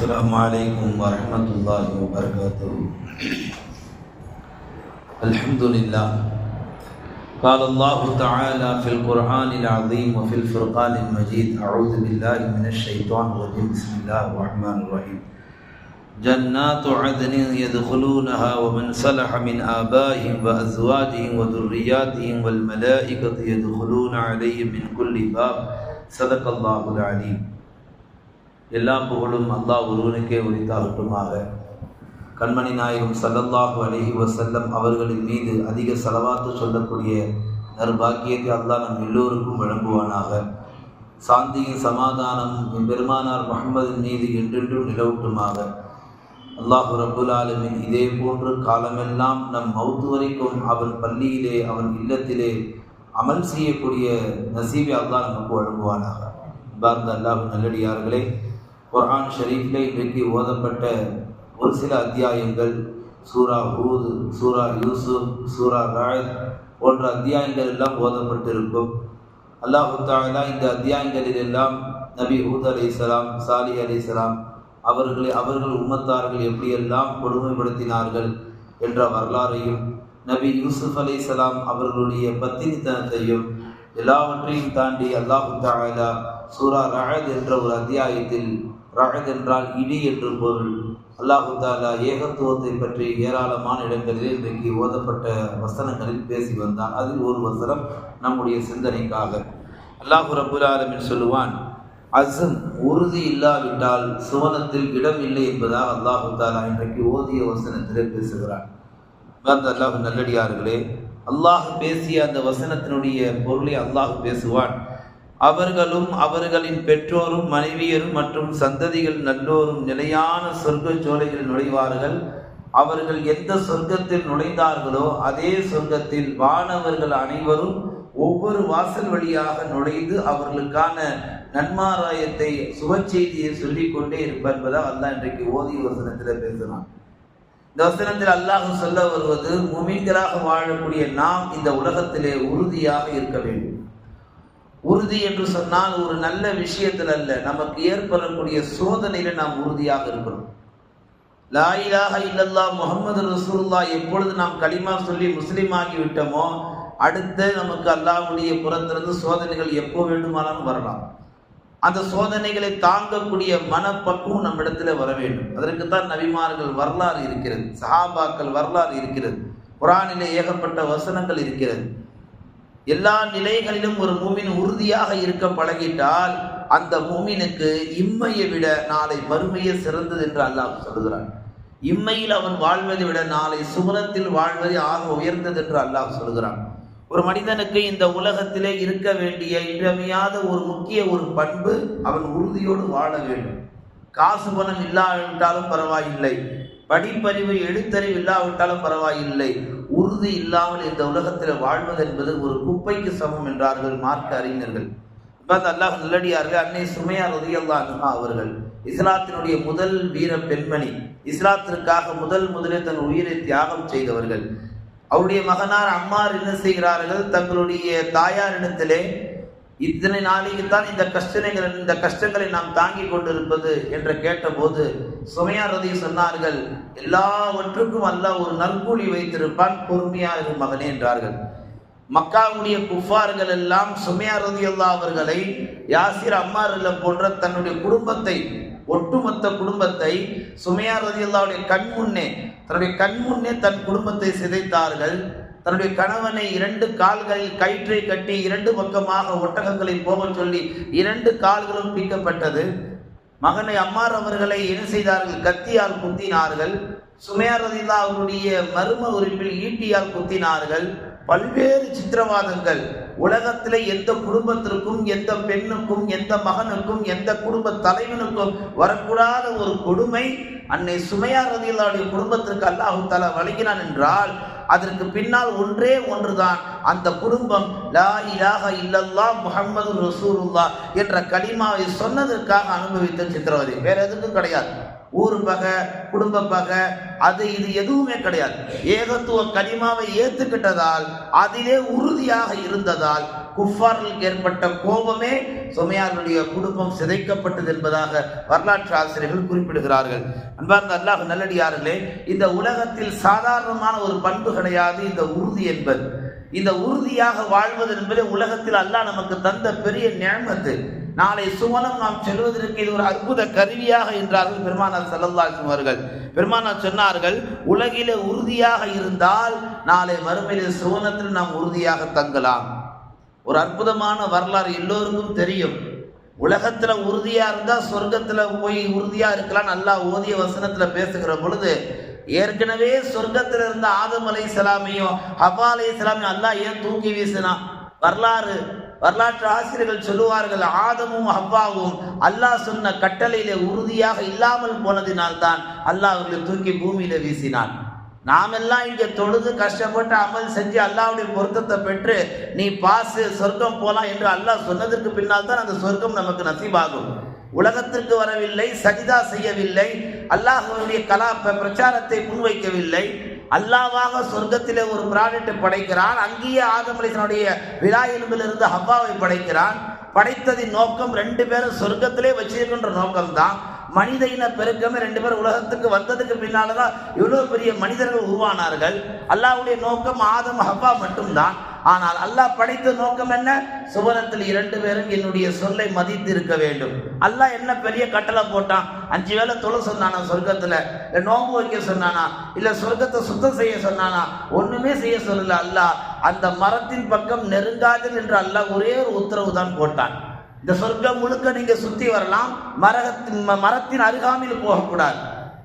السلام عليكم ورحمة الله وبركاته. الحمد لله. قال الله تعالى في القرآن العظيم وفي الفرقان المجيد. أعوذ بالله من الشيطان الرجيم. بسم الله الرحمن الرحيم. جنات عدن يدخلونها ومن صلح من آبائهم وأزواجهم وذرياتهم والملائكة يدخلون عليهم من كل باب. صدق الله العليم. எல்லா புகழும் அல்லாஹ் ஒருவனுக்கே உரித்தாகட்டுமாக. கண்மணி நாயகம் ஸல்லல்லாஹு அலைஹி வஸல்லம் அவர்களின் மீது அதிக ஸலவாத்து சொல்லக்கூடிய நற்பாக்கியத்தை அல்லாஹ் நம் எல்லோருக்கும் வழங்குவானாக. சாந்தியின் சமாதானம் பெருமானார் முஹம்மதின் மீது என்றென்றும் நிலவட்டுமாக. அல்லாஹு ரப்புல் ஆலமீன் இதே போன்று காலமெல்லாம் நம் மௌத்து வரைக்கும் அவன் பள்ளியிலே அவன் இல்லத்திலே அமல் செய்யக்கூடிய நசீபை அல்லாஹ் நமக்கு வழங்குவானாக. பார்ந்த அல்லாஹ் நல்லடியார்களே, குர்ஆன் ஷரீஃபில் இன்றைக்கு ஓதப்பட்ட ஒரு சில அத்தியாயங்கள் சூரா ஹூத், சூரா யூசுப், சூரா ராத் போன்ற அத்தியாயங்கள் எல்லாம் ஓதப்பட்டிருக்கும். அல்லாஹு தஆலா இந்த அத்தியாயங்களிலெல்லாம் நபி ஹூத் அலைஹிஸ்ஸலாம், சாலிஹ் அலைஹிஸ்ஸலாம் அவர்கள் உம்மத்தார்கள் எப்படியெல்லாம் கொடுமைப்படுத்தினார்கள் என்ற வரலாறையும், நபி யூசுப் அலைஹிஸ்ஸலாம் அவர்களுடைய பத்தினித்தனத்தையும் எல்லாவற்றையும் தாண்டி அல்லாஹு தஆலா சூரா ராத் என்ற ஒரு அத்தியாயத்தில், ராத் என்றால் இடி என்று பொருள், அல்லாஹு தஆலா ஏகத்துவத்தை பற்றி ஏராளமான இடங்களில் இன்றைக்கு ஓதப்பட்ட வசனங்களில் பேசி வந்தான். அதில் ஒரு வசனம் நம்முடைய சிந்தனைக்காக. அல்லாஹு ரப்புல் ஆலமீன் சொல்லுவான், அஸம் உறுதி இல்லாவிட்டால் சுவனத்தில் இடம் இல்லை என்பதாக அல்லாஹு தஆலா இன்றைக்கு ஓதிய வசனத்திலே பேசுகிறான். அல்லாஹ் நல்லடியார்களே, அல்லாஹ் பேசிய அந்த வசனத்தினுடைய பொருளை அல்லாஹ் பேசுவான். அவர்களும் அவர்களின் பெற்றோரும் மனைவியரும் மற்றும் சந்ததிகள் நல்லோரும் நிலையான சொர்க்க சோலைகளில் நுழைவார்கள். அவர்கள் எந்த சொர்க்கத்தில் நுழைந்தார்களோ அதே சொர்க்கத்தில் வானவர்கள் அனைவரும் ஒவ்வொரு வாசல் வழியாக நுழைந்து அவர்களுக்கான நன்மாராயத்தை சுபச்செய்தியை சொல்லிக் கொண்டே இருப்பார் என்பதாக அல்லாஹ் இன்றைக்கு ஓதிய வசனத்தில் பேசினான். இந்த வசனத்தில் அல்லாஹ் சொல்ல வருவது, முஃமின்களாக வாழக்கூடிய நாம் இந்த உலகத்திலே உறுதியாக இருக்க வேண்டும். உறுதி என்று சொன்னால் ஒரு நல்ல விஷயத்தில் அல்ல, நமக்கு ஏற்படக்கூடிய சோதனையில நாம் உறுதியாக இருக்கணும். லா இலாஹ இல்லல்லாஹ் முஹம்மது ரசூலுல்லாஹ் எப்பொழுது நாம் கலிமா சொல்லி முஸ்லீம் ஆகி விட்டோமோ அடுத்து நமக்கு அல்லாஹ்வுடைய புறத்திலிருந்து சோதனைகள் எப்போ வேண்டுமானாலும் வரலாம். அந்த சோதனைகளை தாங்கக்கூடிய மனப்பக்குவம் நம்மிடத்தில் வர வேண்டும். அதற்குத்தான் நபிமார்கள் வரலாறு இருக்கிறது, சஹாபாக்கள் வரலாறு இருக்கிறது, குர்ஆனிலே ஏகப்பட்ட வசனங்கள் இருக்கிறது. எல்லா நிலைகளிலும் ஒரு மூமின் உறுதியாக இருக்க பழகிட்டால் அந்த மூமினுக்கு இம்மையை விட நாளை மறுமையே சிறந்தது என்று அல்லாஹ் சொல்கிறான். இம்மையில் அவன் வாழ்வதை விட நாளை சுவனத்தில் வாழ்வதை ஆக உயர்ந்தது என்று அல்லாஹ் சொல்கிறான். ஒரு மனிதனுக்கு இந்த உலகத்திலே இருக்க வேண்டிய இன்றியமையாத ஒரு முக்கிய ஒரு பண்பு, அவன் உறுதியோடு வாழ வேண்டும். காசு பணம் இல்லாவிட்டாலும் பரவாயில்லை, படிப்பறிவு எழுத்தறிவு இல்லாவிட்டாலும் பரவாயில்லை, உறுதி இல்லாமல் இந்த உலகத்தில் வாழ்வது என்பது ஒரு குப்பைக்கு சமம் என்றார்கள் மார்க்க அறிஞர்கள். அல்லாஹ் நல்லடியார்கள், அன்னை சுமையா ரலியல்லாஹு அன்ஹா அவர்கள் இஸ்லாத்தினுடைய முதல் வீர பெண்மணி, இஸ்லாத்திற்காக முதலில் தன் உயிரை தியாகம் செய்தவர்கள். அவருடைய மகனார் அம்மார் என்ன செய்கிறார்கள், தங்களுடைய தாயாரிடத்திலே இத்தனை நாளைக்கு தான் இந்த கஷ்டங்களை நாம் தாங்கி கொண்டிருப்பது என்று கேட்டபோது சுமையா ரதி சொன்னார்கள், எல்லாவற்றுக்கும் அல்லாஹ் ஒரு நற்கூலி வைத்திருப்பான், பொறுமையா இரு மகனே என்றார்கள். மக்காவுடைய குஃபார்கள் எல்லாம் சுமையா ரலியல்லாஹு அவர்களை, யாசிர் அம்மார் போன்ற தன்னுடைய குடும்பத்தை, ஒட்டுமொத்த குடும்பத்தை சுமையா ரலியல்லாஹுடைய தன்னுடைய கண்முன்னே தன் குடும்பத்தை சிதைத்தார்கள். தன்னுடைய கணவனை 2 கால்களில் கயிற்றை கட்டி 2 பக்கமாக ஒட்டகங்களை போக சொல்லி 2 கால்களும் பிக்கப்பட்டது. மகனை அம்மார் அவர்களை என்ன செய்தார்கள், கத்தியால் குத்தினார்கள். சுமையா ரலியல்லாஹு அவருடைய மர்ம உறுப்பில் ஈட்டியால் குத்தினார்கள். பல்வேறு சித்திரவாதங்கள். உலகத்திலே எந்த குடும்பத்திற்கும், எந்த பெண்ணுக்கும், எந்த மகனுக்கும், எந்த குடும்ப தலைவனுக்கும் வரக்கூடாத ஒரு கொடுமை அன்னை சுமையா ரலியல்லாஹுடைய குடும்பத்திற்கு அல்லாஹ் தஆலா வழங்கினான் என்றால் அதற்கு பின்னால் ஒன்றே ஒன்றுதான், அந்த குடும்பம் லா இலாஹ இல்லல்லாஹ் முஹம்மது ரசூலுல்லாஹ் என்ற கலிமாவை சொன்னதற்காக அனுபவித்த சித்திரவதை. வேற எதுக்கும் கிடையாது. ஊர் பகை, குடும்ப பகை, அது இது எதுவுமே கிடையாது. ஏகத்துவ கலிமாவை ஏற்றுக்கிட்டதால், அதிலே உறுதியாக இருந்ததால் குஃபார்களுக்கு ஏற்பட்ட கோபமே சுமையாருடைய குடும்பம் சிதைக்கப்பட்டது என்பதாக வரலாற்று ஆசிரியர்கள் குறிப்பிடுகிறார்கள். அன்பார்ந்த அல்லாஹ் நல்லடியார்களே, இந்த உலகத்தில் சாதாரணமான ஒரு பண்பு கிடையாது இந்த உறுதி என்பது. இந்த உறுதியாக வாழ்வது என்பது உலகத்தில் அல்லாஹ் நமக்கு தந்த பெரிய நிஅமத்து. நாளை சுவனம் நாம் செல்வதற்கு இது ஒரு அற்புத கருவியாக என்றார்கள் பெருமானார் ஸல்லல்லாஹு அலைஹி வஸல்லம் அவர்கள். பெருமானார் சொன்னார்கள், உலகிலே உறுதியாக இருந்தால் நாளை மறுமையில் சுவனத்தில் நாம் உறுதியாக தங்கலாம். ஒரு அற்புதமான வரலாறு எல்லோருக்கும் தெரியும். உலகத்துல உறுதியா இருந்தா சொர்க்கத்துல போய் உறுதியா இருக்கலாம். அல்லாஹ் ஓதிய வசனத்துல பேசுகிற பொழுது, ஏற்கனவே சொர்க்கத்தில் இருந்த ஆதம் அலைஹிஸ்ஸலாமையும் ஹவ்வா அலைஹிஸ்ஸலாமையும் அல்லாஹ் ஏன் தூக்கி வீசினான்? வரலாற்று ஆசிரியர்கள் சொல்லுவார்கள், ஆதமும் ஹவ்வாவும் அல்லாஹ் சொன்ன கட்டளையிலே உறுதியாக இல்லாமல் போனதினால்தான் அல்லாஹ் அவர்களை தூக்கி பூமியில வீசினான். நாமெல்லாம் இங்கே தொழுது கஷ்டப்பட்டு அமல் செஞ்சு அல்லாஹ்வுடைய பொருத்தத்தை பெற்று நீ பாசு சொர்க்கம் போலாம் என்று அல்லாஹ் சொன்னதற்கு பின்னால் தான் அந்த சொர்க்கம் நமக்கு நசீபாகும். உலகத்திற்கு வரவில்லை, சஜிதா செய்யவில்லை, அல்லாஹ்வுடைய பிரச்சாரத்தை முன்வைக்கவில்லை. அல்லாஹ்வாக சொர்க்கத்திலே ஒரு பிராணிட்டை படைக்கிறான். அங்கேயே ஆதம் அலைஹிஸ்ஸலாமுடைய விலா எலும்பிலிருந்து ஹவ்வாவை படைக்கிறான். படைத்ததின் நோக்கம் 2 பேரும் சொர்க்கத்திலே வச்சிருக்கின்ற நோக்கம்தான். மனித இன பெருக்கமே 2 பேர் உலகத்துக்கு வந்ததுக்கு பின்னால்தான் இவ்வளவு பெரிய மனிதர்கள் உருவானார்கள். அல்லாஹ்வுடைய நோக்கம் ஆதம் ஹவ்வா மட்டும்தான். ஆனால் அல்லாஹ் படைத்த நோக்கம் என்ன? சுவனத்தில் 2 பேரும் என்னுடைய சொல்லை மதித்து இருக்க வேண்டும். அல்லாஹ் என்ன பெரிய கட்டளை போட்டான்? 5 வேளை தொழ சொன்னானா சொர்க்கத்துல? இல்ல நோன்பு வைக்க சொன்னானா? இல்ல சொர்க்கத்தை சுத்தம் செய்ய சொன்னானா? ஒண்ணுமே செய்ய சொல்லல. அல்லாஹ் அந்த மரத்தின் பக்கம் நெருங்காதல் என்று அல்லாஹ் ஒரே ஒரு உத்தரவு தான் போட்டான். இந்த சொர்க்கம் முழுக்க நீங்க சுத்தி வரலாம், மரத்தின் அருகாமையில் போகக்கூடாது.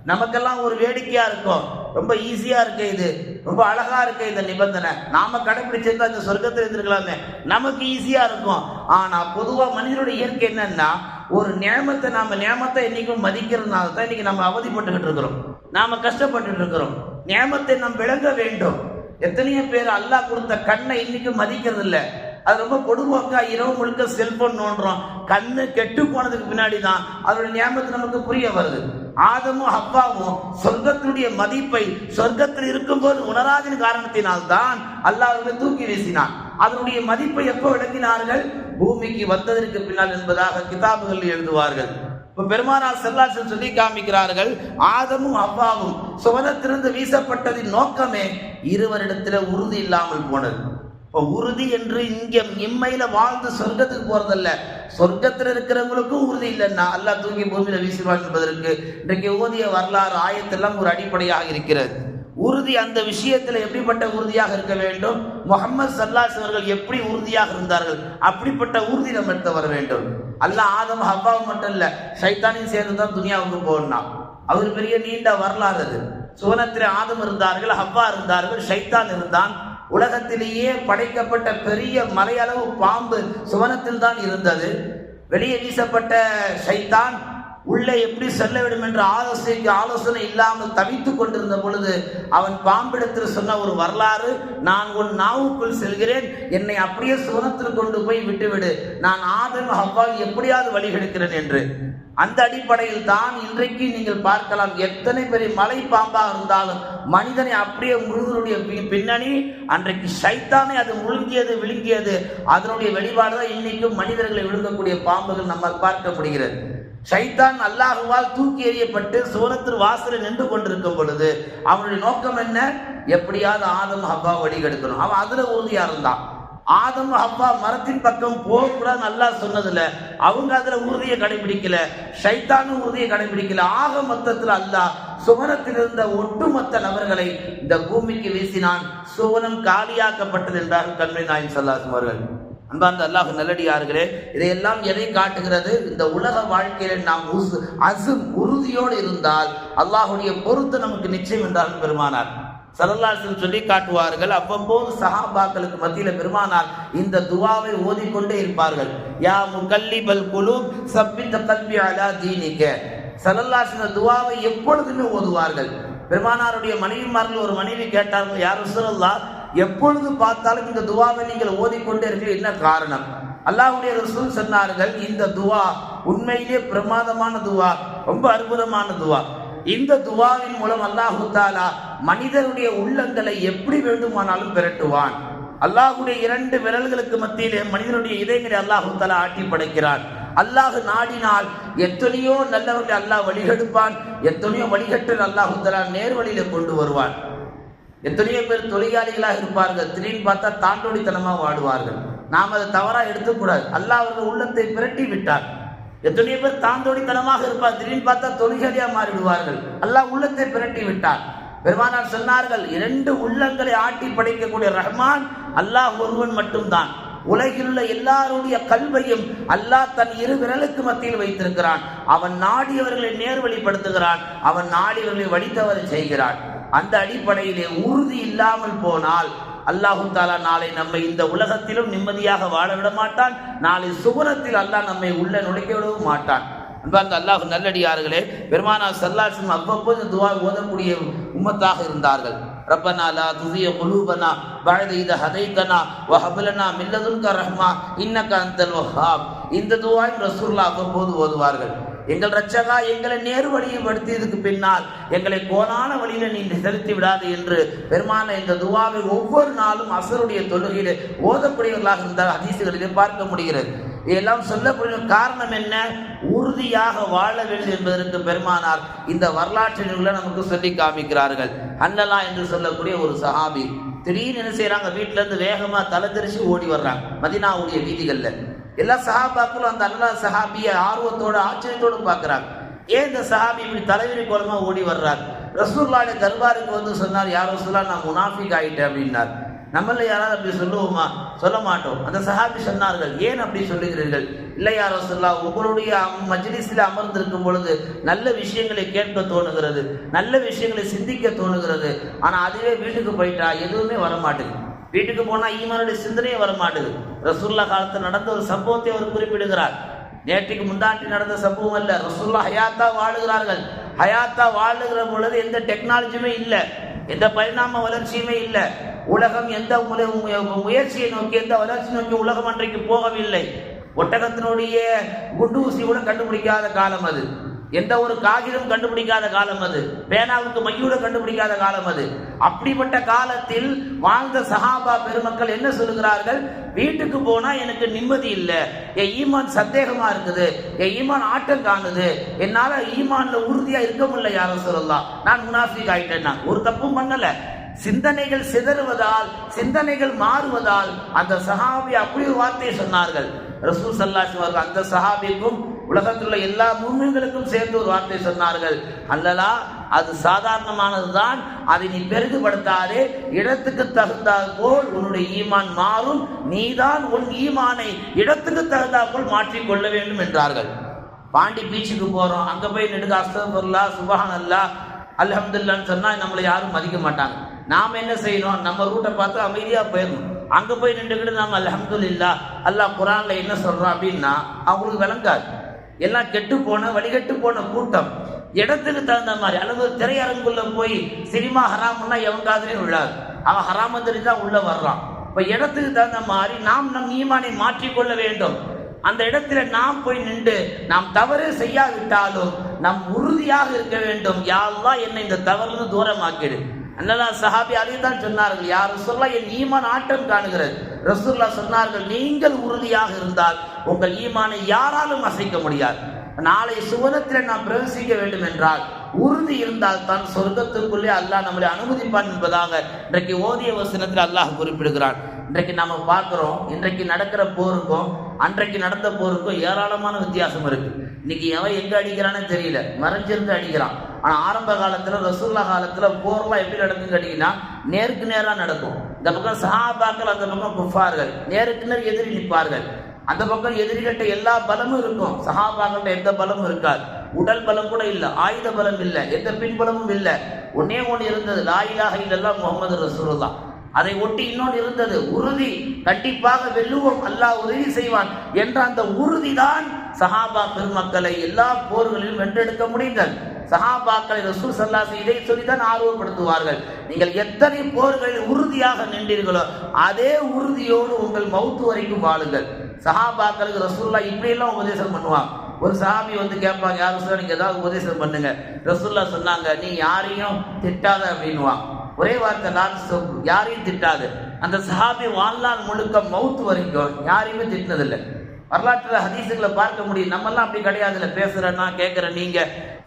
நமக்கெல்லாம் ஒரு வேடிக்கையா இருக்கும், ரொம்ப ஈஸியா இருக்கு, இது ரொம்ப அழகா இருக்கு இந்த நிபந்தனை, நாம கடைபிடிச்சிருந்தா இந்த சொர்க்கத்தில் இருந்திருக்கலாமே, நமக்கு ஈஸியா இருக்கும். ஆனா பொதுவா மனிதனுடைய இயற்கை என்னன்னா, ஒரு நியமத்தை என்னைக்கும் மதிக்கிறதுனால தான் இன்னைக்கு நம்ம அவதிப்பட்டுக்கிட்டு இருக்கிறோம், நாம கஷ்டப்பட்டு இருக்கிறோம். நியமத்தை நாம் விளங்க வேண்டும். எத்தனையோ பேர் அல்லாஹ் கொடுத்த கண்ணை இன்னைக்கு மதிக்கிறது இல்லை. அது ரொம்ப பொதுவாக்கா இரவு முழுக்க செல்போன் நோண்டுறோம். கண்ணு கெட்டு போனதுக்கு பின்னாடி தான் அதோட நியமத்து நமக்கு புரிய வருது. ஆதமும் ஹவ்வாவும் சொர்க்கத்தினுடைய மதிப்பை சொர்க்கத்தில் இருக்கும்போது உணராதின் காரணத்தினால்தான் அல்லாஹ் அவர்களை தூக்கி வீசினான். அதனுடைய மதிப்பை எப்போ விளங்கினார்கள்? பூமிக்கு வந்ததற்கு பின்னால் என்பதாக கிதாபுகள் எழுதுவார்கள். இப்ப பெருமானார் ஸல்லல்லாஹு அலைஹி வஸல்லம் சொல்லி காமிக்கிறார்கள், ஆதமும் ஹவ்வாவும் சுவனத்திலிருந்து வீசப்பட்டதின் நோக்கமே இருவரிடத்துல உறுதி இல்லாமல் போனது. இப்போ உறுதி என்று இங்க இம்மையில வாழ்ந்து சொர்க்கத்துக்கு போறதல்ல, சொர்க்கத்தில் இருக்கிறவங்களுக்கும் உறுதி இல்லைன்னா அல்லாஹ் தூக்கி பூமியில வீசிடுவான் என்பதற்கு இன்றைக்கு ஓதிய வரலாறு ஆயத்தெல்லாம் ஒரு அடிப்படையாக இருக்கிறது. உறுதி அந்த விஷயத்துல எப்படிப்பட்ட உறுதியாக இருக்க வேண்டும்? முஹம்மது ஸல்லல்லாஹு அலைஹி வஸல்லம் எப்படி உறுதியாக இருந்தார்கள் அப்படிப்பட்ட உறுதி நம்ம எடுத்து வர வேண்டும். அல்லாஹ் ஆதம் ஹவ்வாவை மட்டும் இல்ல, ஷைத்தானையும் சேர்ந்து தான் துனியாவுக்கு போகணும். அவர் பெரிய நீண்ட வரலாறு அது. சுவனத்திலே ஆதம் இருந்தார்கள், ஹவ்வா இருந்தார்கள், ஷைத்தான் இருந்தான். உலகத்திலேயே படைக்கப்பட்ட பெரிய மலையளவு பாம்பு சுவனத்தில் தான் இருந்தது. வெளியே வீசப்பட்ட ஷைத்தான் உள்ளே எப்படி செல்ல வேண்டும் என்ற ஆலோசனை இல்லாமல் தவித்துக் கொண்டிருந்த பொழுது அவன் பாம்பிடத்தில் சொன்ன ஒரு வரலாறு, நான் உன் நாவுக்குள் செல்கிறேன், என்னை அப்படியே சுவனத்தில் கொண்டு போய் விட்டுவிடு, நான் ஆதம் ஹவ்வாவை எப்படியாவது வழிகெடுக்கிறேன் என்று. அந்த அடிப்படையில் தான் இன்றைக்கு நீங்கள் பார்க்கலாம், எத்தனை பெரிய மலை பாம்பாக இருந்தாலும் மனிதனை அப்படியே முழுவதுடைய பின்னணி அன்றைக்கு ஷைத்தானை அது முழுங்கியது விழுங்கியது. அதனுடைய வெளிப்பாடுதான் இன்னைக்கும் மனிதர்களை விழுங்கக்கூடிய பாம்புகள் நம்மால் பார்க்க முடிகிறது. ஷைத்தான் அல்லாஹுவால் தூக்கி எறியப்பட்டு சுவனத்தின் வாசலில் நின்று கொண்டிருக்கும் பொழுது அவனுடைய நோக்கம் என்ன? எப்படியாவது ஆதம் ஹவ்வா வழிகெடுக்கணும். அவன் அதுல உறுதியா இருந்தான். ஆதம் ஹவ்வா மரத்தின் பக்கம் போகக்கூடாது அல்லாஹ் சொன்னதுல அவங்க அதுல உறுதியை கடைபிடிக்கல, ஷைத்தானும் உறுதியை கடைபிடிக்கல. ஆக மொத்தத்தில் அல்லாஹ் சுவனத்தில் இருந்த ஒட்டுமொத்த நபர்களை இந்த பூமிக்கு வீசினான். சுவனம் காலியாக்கப்பட்டது என்றார்கள் கண்மணி நாயகம் ஸல்லல்லாஹு அலைஹி வஸல்லம் அவர்கள். அன்பார்ந்த அல்லாஹ் நல்லடியார்களே, இதையெல்லாம் எதை காட்டுகிறது? இந்த உலக வாழ்க்கையில நாம் உறுதியோடு இருந்தால் அல்லாஹுடைய பொறுத்து நமக்கு நிச்சயம் என்றாலும் பெருமானார் ஸல்லல்லாஹு அலைஹி வஸல்லம் சொல்லி காட்டுவார்கள். அவ்வப்போது சஹாபாக்களுக்கு மத்தியில பெருமானார் இந்த துஆவை ஓதிக்கொண்டே இருப்பார்கள். யா முகல்லிபல் குலூப் சப்பித் கல்பி அலா தீனிக. ஸல்லல்லாஹு அலைஹி வஸல்லம் துஆவை எப்பொழுதுமே ஓதுவார்கள். பெருமானாருடைய மனைவிமார்கள் ஒரு மனைவி கேட்டார்கள், யா ரசூலல்லாஹ், எப்பொழுது பார்த்தாலும் இந்த துவாவை நீங்கள் ஓதிக்கொண்டே இருக்க என்ன காரணம்? அல்லாஹ்வுடைய ரசூல் சொன்னார்கள், இந்த துவா உண்மையிலே பிரமாதமான துவா, ரொம்ப அற்புதமான துவா. இந்த துவாவின் மூலம் அல்லாஹு தாலா மனிதனுடைய உள்ளங்களை எப்படி வேண்டுமானாலும் பெரட்டுவான். அல்லாஹ்வுடைய 2 விரல்களுக்கு மத்தியிலே மனிதனுடைய இதயங்களை அல்லாஹு தாலா ஆட்டி படைக்கிறான். அல்லாஹ் நாடினால் எத்தனையோ நல்லவர்களை அல்லாஹ் வழிகெடுப்பான், எத்தனையோ வழிகட்டல் அல்லாஹு தாலா நேர்வழியில கொண்டு வருவான். எத்தனையோ பேர் தொழிலாளிகளாக இருப்பார்கள், திடீர்னு பார்த்தா தாண்டோடித்தனமாக வாடுவார்கள். நாம் அதை தவறா எடுத்துக்கூடாது. அல்லாஹ் அவர்கள் உள்ளத்தை பிரட்டி விட்டார். எத்தனையோ பேர் தாண்டோடித்தனமாக இருப்பார், திடீர்னு பார்த்தா தொழிலாளியாக மாறிவிடுவார்கள். அல்லாஹ் உள்ளத்தை பிரட்டி விட்டார். பெருமானார் சொன்னார்கள், 2 உள்ளங்களை ஆட்டி படைக்கக்கூடிய ரஹ்மான் அல்லாஹ் ஒருவன் மட்டும்தான். உலகில் உள்ள எல்லாருடைய கல்வையும் அல்லாஹ் தன் 2 விரலுக்கு மத்தியில் வைத்திருக்கிறான். அவன் நாடியவர்களை நேர்வழிப்படுத்துகிறான், அவன் நாடியவர்களை வழித்தவரை செய்கிறான். அந்த அடிப்படையிலே உறுதி இல்லாமல் போனால் அல்லாஹு தாலா நாளை நம்மை இந்த உலகத்திலும் நிம்மதியாக வாழ விட மாட்டான், நாளை சுகுணத்தில் அல்லாஹ் நம்மை உள்ள நுழைக்க விடவும் மாட்டான். அன்பார்ந்த அல்லாஹ் நல்லடியார்களே, பெருமானார் ஸல்லல்லாஹு அலைஹி வஸல்லம் அவ்வப்போது துஆ ஓதக்கூடிய உம்மத்தாக இருந்தார்கள். ரப்பனா லா துஸிய குலூபனா பஅத இத ஹதைதனா வஹப் லனா மின் லதுன்க ரஹ்மா இன்னக அன்தல் வஹ்ஹாப். இந்த துஆவை ரசூலுல்லாஹ் அவ்வப்போது ஓதுவார்கள். எங்கள் ரட்சகா, எங்களை நேரு வழியை படுத்தியதுக்கு பின்னால் எங்களை கோலான வழியில நீ செலுத்தி விடாது என்று பெருமான இந்த துவாவை ஒவ்வொரு நாளும் அசருடைய தொழுகையிலே ஓதக்கூடியவர்களாக இருந்தால் ஹதீசுகளிலே பார்க்க முடிகிறது. இதெல்லாம் சொல்லக்கூடிய காரணம் என்ன? உறுதியாக வாழ வேண்டும் என்பதற்கு பெருமானார் இந்த வரலாற்றில் நமக்கு சொல்லி காமிக்கிறார்கள். அன்னலா என்று சொல்லக்கூடிய ஒரு சஹாபி திடீர்னு என்ன செய்யறாங்க, வீட்டுல இருந்து வேகமா தலை தெரிச்சு ஓடி வர்றாங்க மதீனாவுடைய வீதிகள்ல. எல்லா சஹாபாக்களும் அந்த அல்லா சஹாபியை ஆர்வத்தோடு ஆச்சரியத்தோடு பார்க்கிறாங்க. ஏன் இந்த சஹாபி இப்படி தலைவிரி கோலமா ஓடி வர்றார்? ரசூலுல்லாஹி தர்பாருக்கு வந்து சொன்னார், யார் ரசூலுல்லாஹ், நான் முனாஃபிக் ஆயிட்டேன் அப்படின்னார். நம்மள யாராவது அப்படி சொல்லுவோமா? சொல்ல மாட்டோம். அந்த சஹாபி சொன்னார்கள், ஏன் அப்படி சொல்லுகிறீர்கள்? இல்லை யார் ரசூலுல்லாஹ், உங்களுடைய மஜ்லிஸில் அமர்ந்திருக்கும் பொழுது நல்ல விஷயங்களை கேட்க தோணுகிறது, நல்ல விஷயங்களை சிந்திக்க தோணுகிறது. ஆனா அதுவே வீட்டுக்கு போயிட்டா எதுவுமே வரமாட்டேங்குது. வீட்டுக்கு போனா ஈமானுடைய சிந்தனையே வரமாட்டுது. ரசூலுல்லாஹ் காலத்தில் நடந்த ஒரு சம்பவத்தை அவர் குறிப்பிடுகிறார். நேற்றுக்கு முந்தாட்டி நடந்த சம்பவம் அல்ல. ரசூலுல்லாஹ் ஹயாத்தா வாழுகிறார்கள். ஹயாத்தா வாழுகிற பொழுது எந்த டெக்னாலஜியுமே இல்லை, எந்த பரிணாம வளர்ச்சியுமே இல்லை. உலகம் எந்த முயற்சியை நோக்கி, எந்த வளர்ச்சி நோக்கி உலகம் அன்றைக்கு போகவில்லை. ஒட்டகத்தினுடைய குண்டு ஊசி கூட கண்டுபிடிக்காத காலம் அது. எந்த ஒரு காகிதம் கண்டுபிடிக்காத காலம் அது. பேனாவுக்கு மையூட கண்டுபிடிக்காத காலம் அது. அப்படிப்பட்ட காலத்தில் வாழ்ந்த சஹாபா பெருமக்கள் என்ன சொல்லுகிறார்கள்? வீட்டுக்கு போனா எனக்கு நிம்மதி இல்லை, என் ஈமான் சந்தேகமா இருக்குது, என் ஈமான் ஆட்டம் காணுது, என்னால ஈமான்ல உறுதியா இருக்க முடியல யார் ரசூலுல்லாஹ், நான் முனாஃபிக் ஆயிட்டேன். ஒரு தப்பும் பண்ணல. சிந்தனைகள் சிதறுவதால், சிந்தனைகள் மாறுவதால் அந்த சஹாபி அப்படி ஒரு வார்த்தையை சொன்னார்கள். ரசூல் ஸல்லல்லாஹு அலைஹி வஸல்லம் அந்த சஹாபிக்கும் உலகத்தில் உள்ள எல்லா முஃமின்களுக்கும் சேர்ந்து ஒரு வார்த்தை சொன்னார்கள், அல்லலா அது சாதாரணமானதுதான், அதை நீ பெரிதுபடுத்தாதே, இடத்துக்கு தகுந்தால் போல் உன்னுடைய ஈமான் மாறும், நீதான் உன் ஈமானை இடத்துக்கு தகுந்தால் போல் மாற்றிக்கொள்ள வேண்டும் என்றார்கள். பாண்டி பீச்சுக்கு போறோம், அங்க போய் நெடுக அஸ்தக்ஃபிருல்லாஹ் சுப்ஹானல்லாஹ் அல்ஹம்துலில்லாஹ்னு சொன்னா நம்மளை யாரும் மதிக்க மாட்டாங்க. நாம என்ன செய்யணும்? நம்ம ரூட்டை பார்த்து அமைதியா போயிடணும். அங்க போய் நின்றுக்கிட்டு நம்ம அல்ஹம்துலில்லாஹ் அல்லாஹ் குர்ஆன்ல என்ன சொல்றான் அப்படின்னா அவங்களுக்கு விளங்காது. எல்லாம் கெட்டு போன வழிகட்டு போன கூட்டம். இடத்துக்கு தகுந்த மாதிரி, அல்லது திரையரங்குள்ள போய் சினிமா ஹராம்னா எவன் காதுலையும் விழாது, அவன் ஹராம தெரிஞ்சுதான் உள்ள வர்றான். இப்ப இடத்துக்கு தகுந்த மாதிரி நாம் நம் ஈமானை மாற்றிக்கொள்ள வேண்டும். அந்த இடத்துல நாம் போய் நின்று நாம் தவறு செய்யாவிட்டாலும் நாம் உறுதியாக இருக்க வேண்டும். யா அல்லாஹ் என்னை இந்த தவறுன்னு தூரமாக்கிடு. அன்னலா சஹாபி அதைத்தான் சொன்னார்கள், யார் ரசூலுல்லாஹ் என் ஈமான் ஆட்டம் காணுகிறது. ரசூலுல்லாஹ் சொன்னார்கள், நீங்கள் உறுதியாக இருந்தால் உங்கள் ஈமானை யாராலும் அசைக்க முடியாது. நாளை சுவனத்தில் நாம் பிரவேசிக்க வேண்டும் என்றால் உறுதி இருந்தால் தான் சொர்க்கத்திற்குள்ளே அல்லாஹ் நம்மளை அனுமதிப்பான் என்பதாக இன்றைக்கு ஓதிய வசனத்தில் அல்லாஹ் குறிப்பிடுகிறான். இன்றைக்கு நாம பார்க்கிறோம், இன்றைக்கு நடக்கிற போருக்கும் அன்றைக்கு நடந்த போருக்கும் ஏராளமான வித்தியாசம் இருக்கு. இன்னைக்கு எவன் எங்க அடிக்கிறானே தெரியல, மறைஞ்சிருந்து அடிக்கிறான். ஆனா ஆரம்ப காலத்துல ரசூலுல்லாஹ் காலத்துல போர்லாம் எப்படி நடக்கும் கேட்டீங்கன்னா நேருக்கு நேரா நடக்கும். இந்த பக்கம் சஹாபாக்கள், அந்த பக்கம் குஃபார்கள், நேருக்கு நேர் எதிரி நிற்பார்கள். அந்த பக்கம் எதிரிகிட்ட எல்லா பலமும் இருக்கும், சஹாபாக்கிட்ட எந்த பலமும் இருக்காது. உடல் பலம் கூட இல்லை, ஆயுத பலம் இல்லை, எந்த பின்பலமும் இல்லை. ஒன்னே ஒன்று இருந்தது, லா இலாஹ இல்லல்லாஹ் முஹம்மது ரசூலுல்லாஹ். அதை ஒட்டி இன்னொன்று இருந்தது, உறுதி. கண்டிப்பாக வெல்லுவோம், அல்லாஹ் உதவி செய்வான் என்ற அந்த உறுதிதான் சஹாபா பெருமக்களை எல்லா போர்களிலும் வென்றெடுக்க முடிந்தது. சஹாபாக்களை ரசூல் ஸல்லல்லாஹு அலைஹி வஸல்லம் இதை சொல்லிதான் ஆர்வப்படுத்துவார்கள். நீங்கள் எத்தனை போர்களில் உறுதியாக நின்றீர்களோ அதே உறுதியோடு உங்கள் மௌத்து வரைக்கும் வாழுங்கள். சஹாபாக்களுக்கு ரசூலுல்லாஹ் இப்படியெல்லாம் உபதேசம் பண்ணுவாங்க. ஒரு சஹாபி வந்து கேட்பாங்க, யார் ரசூலுல்லாஹ் நீங்க ஏதாவது உபதேசம் பண்ணுங்க. ரசூலுல்லாஹ் சொன்னாங்க, நீ யாரையும் திட்டாத அப்படின்னுவான். ஒரே வார்த்தை, நான் யாரையும் திட்டாது. அந்த சஹாபி வாழ்நாள் முழுக்க மௌத்து வரைக்கும் யாரையுமே திட்டினதில்லை. வரலாற்றுல ஹதீஸுகளை பார்க்க முடியும். நம்மெல்லாம் அப்படி கிடையாதுல்ல, பேசுறேன்னா கேட்குற நீங்க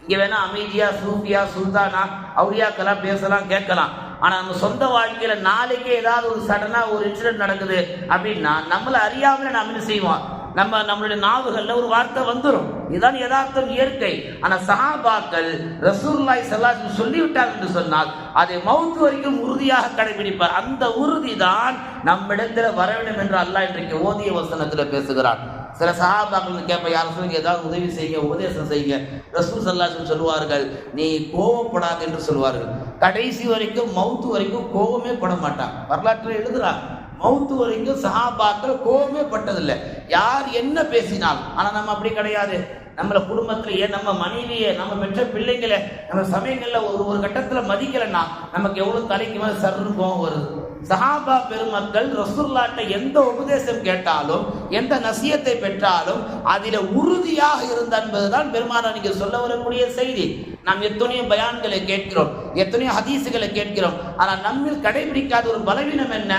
இங்க வேணா அமைதியா சூஃபியா சுல்தானா அவுலியாக்கெல்லாம் பேசலாம் கேட்கலாம். ஆனா நம்ம சொந்த வாழ்க்கையில நாளைக்கே ஏதாவது ஒரு சடனா ஒரு இன்சிடென்ட் நடக்குது அப்படின்னா நம்மளை அறியாமல நாம என்ன செய்வோம், நம்மளுடைய நாவுகள்ல ஒரு வார்த்தை வந்துடும். இதுதான் யதார்த்தம், இயற்கை. ஆனா சஹாபாக்கள் ரசூலுல்லாஹி ஸல்லல்லாஹு அலைஹி வஸல்லம் சொல்லிவிட்டார் என்று சொன்னால் அதை மௌத்து வரைக்கும் உறுதியாக கடைபிடிப்பார். அந்த உறுதி தான் நம்மிடத்தில் வர வேண்டும் என்று அல்லாஹ் இன்றைக்கு ஓதிய வசனத்தில் பேசுகிறான். சில சஹாபாக்கள் கேட்ப, யாரும் சொல்லுங்க, ஏதாவது உதவி செய்யுங்க, உபதேசம் செய்யுங்க. ரசூல் ஸல்லல்லாஹு அலைஹி வஸல்லம் சொல்லுவார்கள், நீ கோவப்படாது என்று சொல்வார்கள். கடைசி வரைக்கும் மௌத்து வரைக்கும் கோவமே பட மாட்டான். வரலாற்றில் எழுதுறாங்க, மௌத்து வரைக்கும் சஹாபாக்கள் கோவமே பட்டதில்லை, யார் என்ன பேசினால். ஆனா நம்ம அப்படி கிடையாது. நம்மள குடும்பத்திலேயே நம்ம மனைவியை, நம்ம பெற்ற பிள்ளைங்களை நம்ம சமயங்கள்ல ஒரு கட்டத்துல மதிக்கலைன்னா நமக்கு எவ்வளவு தலைக்கு மேல சர்ன்னு கோவம் வருது. சஹாபா பெருமக்கள் ரசூலுல்லாஹ்ட்ட எந்த உபதேசம் கேட்டாலும் எந்த நசியத்தை பெற்றாலும் அதில உறுதியாக இருந்த என்பதுதான் பெருமானார் நீங்க சொல்ல வரக்கூடிய செய்தி. நாம் எத்தனையோ பயான்களை கேட்கிறோம், எத்தனையோ ஹதீஸுகளை கேட்கிறோம். ஆனால் நம்மில் கடைபிடிக்காத ஒரு பலவீனம் என்ன?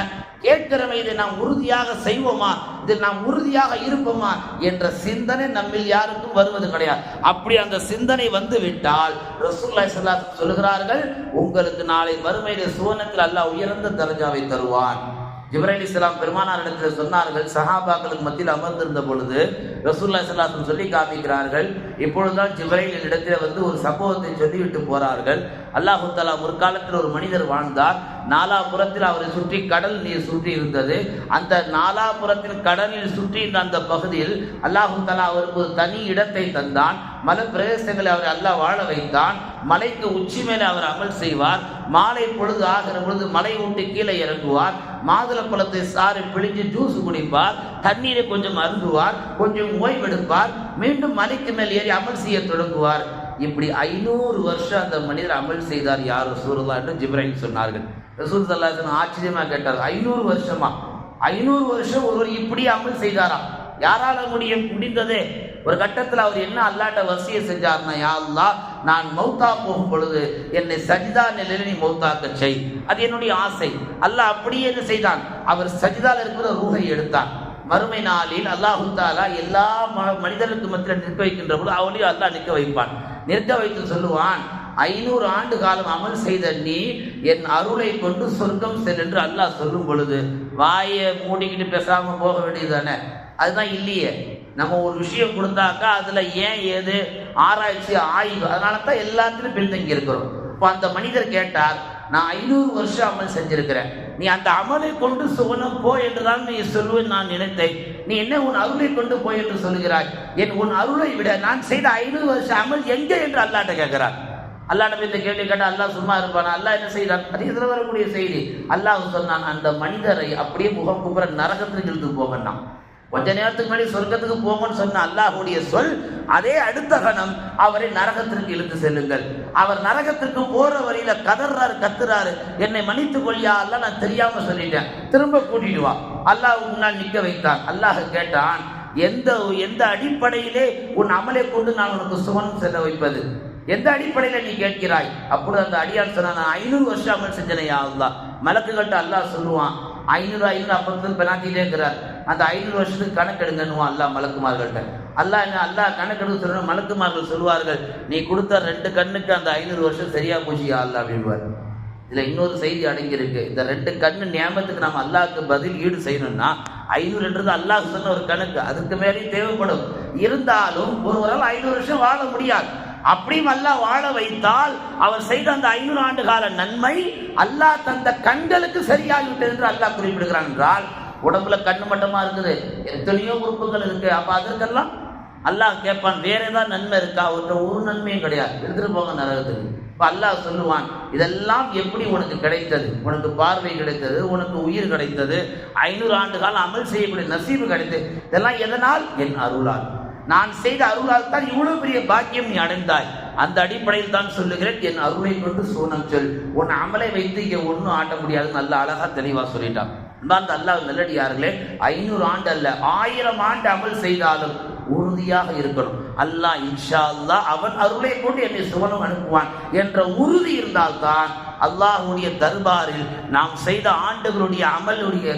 கேட்கிறவை இதை நாம் உறுதியாக செய்வோமா, இதில் நாம் உறுதியாக இருப்போமா என்ற சிந்தனை நம்மில் யாருக்கும் வருவது கிடையாது. அப்படி அந்த சிந்தனை வந்து விட்டால் ரசூலுல்லாஹி ஸல்லல்லாஹு அலைஹி வஸல்லம் சொல்கிறார்கள், உங்களுக்கு நாளை மறுமையிலே சுவனத்தில் அல்லாஹ் உயர்ந்த தரஜாவை தருவான். ஜிப்ரீல் அலைஹிஸ்ஸலாம் பெருமானார் இடத்தில் சொன்னார்கள், சஹாபாக்களுக்கு மத்தியில் அமர்ந்திருந்த பொழுது ரசூலுல்லாஹி ஸல்லல்லாஹு அலைஹி வஸல்லம் சொல்லி காமிக்கிறார்கள், இப்பொழுதுதான் ஜிப்ரீல் இடத்தில் வந்து ஒரு சம்பவத்தை சொல்லிவிட்டு போறார்கள். அல்லாஹு தஆலா முற்காலத்தில் ஒரு மனிதர் வாழ்ந்தார். நாலாபுரத்தில் அவரை சுற்றி கடல் நீர் சுற்றி இருந்தது. அந்த நாலாபுரத்தில் கடலில் சுற்றி இருந்த அந்த பகுதியில் அல்லாஹு தஆலா அவருக்கு ஒரு தனி இடத்தை தந்தான். மலை பிரதேசங்களை அவர் அல்லாஹ் வாழ வைத்தான். மலைக்கு உச்சி மேலே அவர் அமல் செய்வார். மாலை பொழுது ஆகிற பொழுது மலை விட்டு கீழே இறங்குவார். மாதுளை பழத்தை சாறு பிழிஞ்சு ஜூஸ் குடிப்பார். தண்ணீரை கொஞ்சம் அருந்துவார், கொஞ்சம் ஓய்வெடுப்பார். மீண்டும் மலைக்கு மேல் ஏறி அமல் செய்ய தொடங்குவார். இப்படி 500 வருஷம் அந்த மனிதர் அமல் செய்தார். யார் ரசூலுல்லாஹ் என்று ஜிப்ரீல் சொன்னார்கள். ரசூல் ஸல்லல்லாஹு அலைஹி வஸல்லம் ஆச்சரியமா கேட்டார், 500 வருஷமா? 500 வருஷம் ஒருவர் இப்படி அமல் செய்தாராம். யாரால முடிந்ததே? ஒரு கட்டத்தில் அவர் என்ன அல்லாஹ்ட்ட வசிய செஞ்சார்னா, யா அல்லாஹ், நான் மௌத்தா போகும் பொழுது என்னை சஜிதா நிலையில் நீ மௌத்தாக்க செய், அது என்னுடைய ஆசை. அல்லாஹ் அப்படியே என்ன செய்தான், அவர் சஜிதால இருக்கிற ரூஹை எடுத்தான். மறுமை நாளில் அல்லாஹு தஆலா எல்லா மனிதர்களுக்கு மத்தியில் நிற்க வைக்கின்ற போது அவளையும் அல்லாஹ் நிற்க வைப்பான். நிற்க வைத்து சொல்லுவான், 500 ஆண்டு காலம் அமல் செய்த நீ என் அருளை கொண்டு சொர்க்கம் செல் என்று அல்லாஹ் சொல்லும் பொழுது வாயை மூடிக்கிட்டு பேசாம போக வேண்டியது தானே? அதுதான் இல்லையே. நம்ம ஒரு விஷயம் கொடுத்தாக்கா அதுல ஏன் ஏது ஆராய்ச்சி ஆய்வு, அதனால தான் எல்லாத்திலும் பின்தங்கி இருக்கிறோம். இப்போ அந்த மனிதர் கேட்டார், நான் 500 வருஷம் அமல் செஞ்சிருக்கிறேன், நீ அந்த அமலை கொண்டு சுவனம் போ என்றுதான் நீ சொல்லுவேன் நான் நினைத்தேன். நீ என்ன உன் அருளை கொண்டு போய் என்று சொல்கிறாய்? உன் அருளை விட நான் செய்த 500 வருஷம் அமல் எங்கே என்று அல்லாஹ்ட்ட கேட்கிறார். அல்லாஹ் இந்த கேள்வி கேட்டால் அல்லாஹ் சும்மா இருப்பானா? அல்லாஹ் என்ன செய்தான்? அது இதில் வரக்கூடிய செய்தி. அல்லாஹ் சொன்னான், அந்த மனிதரை அப்படியே முகம் குப்புற நரகத்துக்கு இழுத்து போகணும். கொஞ்ச நேரத்துக்கு முன்னாடி சொர்க்கத்துக்கு போங்கன்னு சொன்ன அல்லாஹுடைய சொல், அதே அடுத்த கணம் அவரை நரகத்திற்கு இழுத்து செல்லுங்கள். அவர் நரகத்திற்கு போற வழியில கதறாரு, கத்துறாரு, என்னை மன்னித்துக் கொள்ளியா அல்லாஹ், நான் தெரியாம சொல்லிட்டேன், திரும்ப கூட்டிட்டு வா. அல்லாஹ் முன்னால் நிற்க வைத்தான். அல்லாஹ் கேட்டான், எந்த அடிப்படையிலே உன் அமலை கொண்டு நான் உனக்கு சுவனம் செல்ல வைப்பது? எந்த அடிப்படையில நீ கேட்கிறாய்? அப்பொழுது அந்த அடியான் சொன்னான், நான் 500 வருஷம் அமல் செஞ்சனையா அல்லாஹ். மலக்குகள்கிட்ட அல்லாஹ் சொல்லுவான், 500 அப்பத்துல பெனாத்திலே இருக்கிறார், அந்த 500 வருஷத்துக்கு கணக்கெடுங்கன்னுவான் அல்லாஹ் மலக்குமார்கள்ட்ட. அல்லாஹ் கணக்கெடுக்க சொல்லணும். மலக்குமார்கள் சொல்லுவார்கள், நீ கொடுத்த 2 கண்ணுக்கு அந்த 500 வருஷம் சரியா போச்சியா அல்லாஹ் அப்படின்வார். இதுல இன்னொரு செய்தி அடங்கி இருக்கு. இந்த 2 கண்ணு நியமத்துக்கு நம்ம அல்லாஹ்க்கு பதில் ஈடு செய்யணும்னா 500 அல்லாஹ் சொன்ன ஒரு கணக்கு, அதுக்கு மேலேயும் தேவைப்படும். இருந்தாலும் ஒருவரால் 500 வருஷம் வாழ முடியாது. அப்படியும் அல்லாஹ் வாழ வைத்தால் அவர் செய்த அந்த 500 ஆண்டு கால நன்மை அல்லாஹ் தந்த கண்களுக்கு சரியாகிவிட்டது என்று அல்லாஹ் குறிப்பிடுகிறான். என்றால் உடம்புல கண்ணு மட்டமா இருக்குது, எத்தனையோ உறுப்புகள் இருக்கு. அப்ப அதற்கெல்லாம் அல்லாஹ் கேட்பான், வேற ஏதாவது நன்மை இருக்கா? ஒரு நன்மையும் கிடையாது, எடுத்துட்டு போங்க நரகத்துக்கு. இப்ப அல்லாஹ் சொல்லுவான், இதெல்லாம் எப்படி உனக்கு கிடைத்தது? உனக்கு பார்வை கிடைத்தது, உனக்கு உயிர் கிடைத்தது, 500 ஆண்டு காலம் அமல் செய்யக்கூடிய நசீபு கிடைத்தது. இதெல்லாம் எதனால்? என் அருளால். நான் செய்த அருளால் தான் இவ்வளவு பெரிய பாக்கியம் நீ அடைந்தாய். அந்த அடிப்படையில் தான் சொல்லுகிறேன், என் அருளை கொண்டு சூனம் சொல், உன் அமலை வைத்து இங்கே ஒன்றும் ஆட்ட முடியாது. நல்ல அழகா தெளிவா சொல்லிட்டான். அந்த அல்லாஹ் நல்லடியார்களே, 500 ஆண்டு அல்ல 1000 ஆண்டு அமல் செய்தாலும் உறுதியாக இருக்கணும். அல்லாஹ் இன்ஷா அல்லாஹ் அவன் அருளை கொண்டு என்னை சுவனம் அனுப்புவான் என்ற உறுதி இருந்தால்தான் அல்லாஹுடைய தர்பாரில் நாம் செய்த ஆண்டுகளுடைய அமலுடைய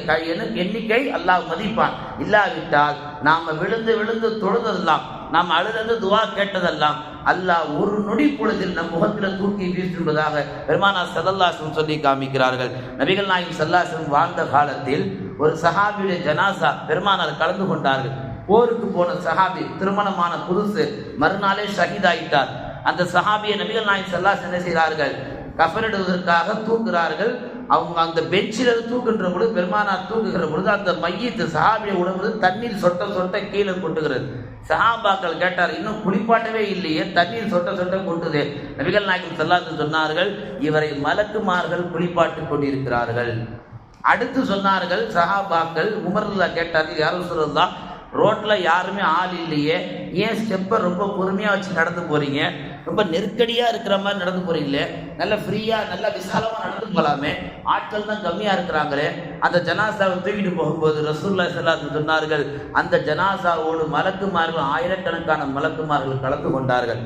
எண்ணிக்கை அல்லாஹ் மதிப்பான். இல்லாவிட்டால் நாம் விழுந்து விழுந்து தொழுதெல்லாம், நாம் அழுதது துவா கேட்டதெல்லாம் அல்லாஹ் ஒரு நொடி பொழுதில் நம் முகத்தில் தூக்கி வீசுவதாக பெருமானார் ஸல்லல்லாஹு அலைஹி வஸல்லம் சொல்லி காமிக்கிறார்கள். நபிகள் நாயகம் ஸல்லல்லாஹு அலைஹி வஸல்லம் வாழ்ந்த காலத்தில் ஒரு சஹாபியுடைய ஜனாசா பெருமானார் கலந்து கொண்டார்கள். போருக்கு போன சஹாபி, திருமணமான புதுசு, மறுநாளே ஷஹீதாயிட்டார். அந்த சஹாபியை நபிகள் நாயகம் ஸல்லல்லாஹு அலைஹி வஸல்லம் என்ன செய்கிறார்கள், கஃனிடுவதற்காக தூக்குகிறார்கள். அவங்க அந்த பெஞ்சில் தூக்குகின்ற பொழுது, பெருமானார் தூக்குகிற பொழுது அந்த மையத்து சஹாபியை உடம்பு தண்ணீர் சொட்ட சொட்ட கீழே கொட்டுகிறது. சஹாபாக்கள் கேட்டார், இன்னும் குளிப்பாட்டவே இல்லையே, தண்ணீர் சொட்ட சொட்ட கொட்டுதே. நபிகள் நாயகம் ஸல்லல்லாஹு அலைஹி வஸல்லம் சொன்னார்கள், இவரை மலக்குமார்கள் குளிப்பாட்டி கொண்டிருக்கிறார்கள். அடுத்து சொன்னார்கள் சஹாபாக்கள், உமர்ல கேட்டார்கள், யார் ரசூலல்லாஹ், ரோட்டில் யாருமே ஆள் இல்லையே, ஏன் ஸ்டெப்பை ரொம்ப பொறுமையாக வச்சு நடந்து போகிறீங்க, ரொம்ப நெருக்கடியாக இருக்கிற மாதிரி நடந்து போகிறீங்களே, நல்ல ஃப்ரீயாக நல்ல விசாலமாக நடந்து போகலாமே, ஆட்கள் தான் கம்மியாக இருக்கிறாங்களே. அந்த ஜனாசாவை தூக்கிட்டு போகும்போது ரசூலுல்லாஹி ஸல்லல்லாஹு அலைஹி வஸல்லம் சொன்னார்கள், அந்த ஜனாசாவோடு மலக்குமார்கள், ஆயிரக்கணக்கான மலக்குமார்கள் கலந்து கொண்டார்கள்.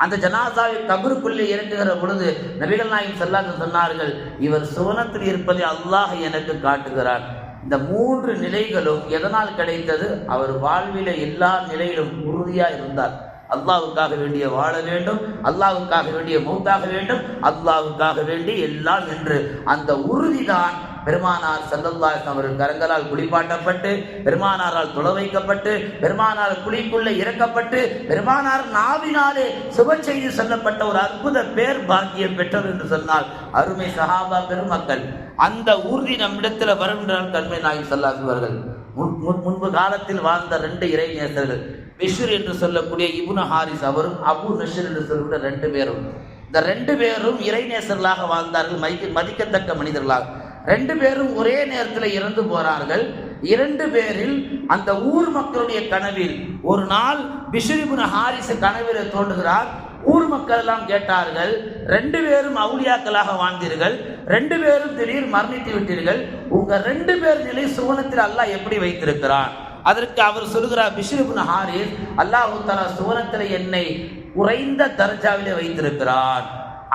அந்த ஜனாசாவை கபருக்குள்ளே இறக்குகிற பொழுது நபிகள் நாயகம் ஸல்லல்லாஹு அலைஹி வஸல்லம் சொன்னார்கள், இவர் சுவனத்தில் இருப்பதை அல்லாஹ் எனக்கு காட்டுகிறான். இந்த 3 நிலைகளும் எதனால் கிடைத்தது? அவர் வாழ்வில எல்லா நிலையிலும் உறுதியா இருந்தார். அல்லாஹ்வுக்காக வேண்டிய வாழ வேண்டும், அல்லாஹ்வுக்காக வேண்டிய மௌத்தாக வேண்டும், அல்லாஹ்வுக்காக வேண்டி எல்லாம் என்று அந்த உறுதிதான் பெருமானார் ஸல்லல்லாஹு அலைஹி வஸல்லம் அவர்கள் கரங்களால் குளிப்பாட்டப்பட்டு, பெருமானாரால் தொழ வைக்கப்பட்டு, பெருமானார் குழிக்குள்ளே இறக்கப்பட்டு, பெருமானார் நாவினாலே சுப செய்தி சொல்லப்பட்ட ஒரு அற்புத பேர் பாக்கியம் பெற்றது என்று சொன்னால் அருமை சஹாபா பெருமக்கள். அந்த உறுதி நம்மிடத்தில் வரும் என்றால் கண்மை நாயகம் ஸல்லல்லாஹு அலைஹி வஸல்லம் முன்பு காலத்தில் வாழ்ந்த 2 இறைநேசர்கள், பிஷ்ர் என்று சொல்லக்கூடிய இப்னு ஹாரிஸ் அவரும், அபு நஷ்ர் என்று சொல்லக்கூடிய 2 பேரும், இந்த 2 பேரும் இறைநேசர்களாக வாழ்ந்தார்கள், மதிக்கத்தக்க மனிதர்களாக. 2 பேரும் ஒரே நேரத்தில் இறந்து போறார்கள். 2 பேரில் அந்த ஊர் மக்களுடைய கனவில் ஒரு நாள் பிஷ்ர் இப்னு ஹாரிஸ் கனவில் தோன்றுகிறார். ஊர் மக்கள் எல்லாம் கேட்டார்கள், 2 பேரும் அவுலியாக்களாக வாழ்ந்தீர்கள், 2 பேரும் திடீர் மரணித்து விட்டீர்கள், உங்க 2 பேர் நிலை சுவனத்தில் அல்லாஹ் எப்படி வைத்திருக்கிறான்? அதற்கு அவர் சொல்லுகிறார், பிஷ்ர் இப்னு ஹாரிஸ், அல்லாஹ் தஆலா சுவனத்தில் என்னை குறைந்த தர்ஜாவிலே வைத்திருக்கிறான்.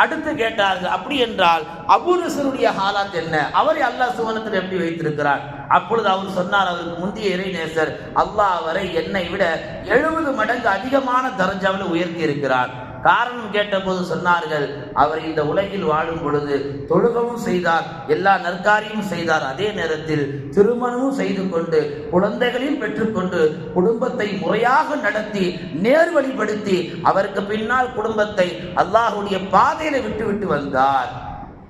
அடுத்து கேட்டார்கள், அப்படி என்றால் அபூ நஸ்ருடைய ஹாலாத் என்ன, அவரை அல்லாஹ் சுவனத்தில் எப்படி வைத்திருக்கிறார்? அப்பொழுது அவர் சொன்னார், அவருக்கு முந்தைய இறைநேசர் அல்லாஹ் அவரை என்னை விட 70 மடங்கு அதிகமான தர்ஜாவில் உயர்த்தி இருக்கிறார். காரணம் கேட்டபோது சொன்னார்கள், அவர் இந்த உலகில் வாழும் பொழுது தொழுகவும் செய்தார், எல்லா நற்காரியும் செய்தார், அதே நேரத்தில் திருமணமும் செய்து கொண்டு குழந்தைகளையும் பெற்றுக்கொண்டு குடும்பத்தை முறையாக நடத்தி நேர்வழிப்படுத்தி அவருக்கு பின்னால் குடும்பத்தை அல்லாஹ்வுடைய பாதையில விட்டு வந்தார்.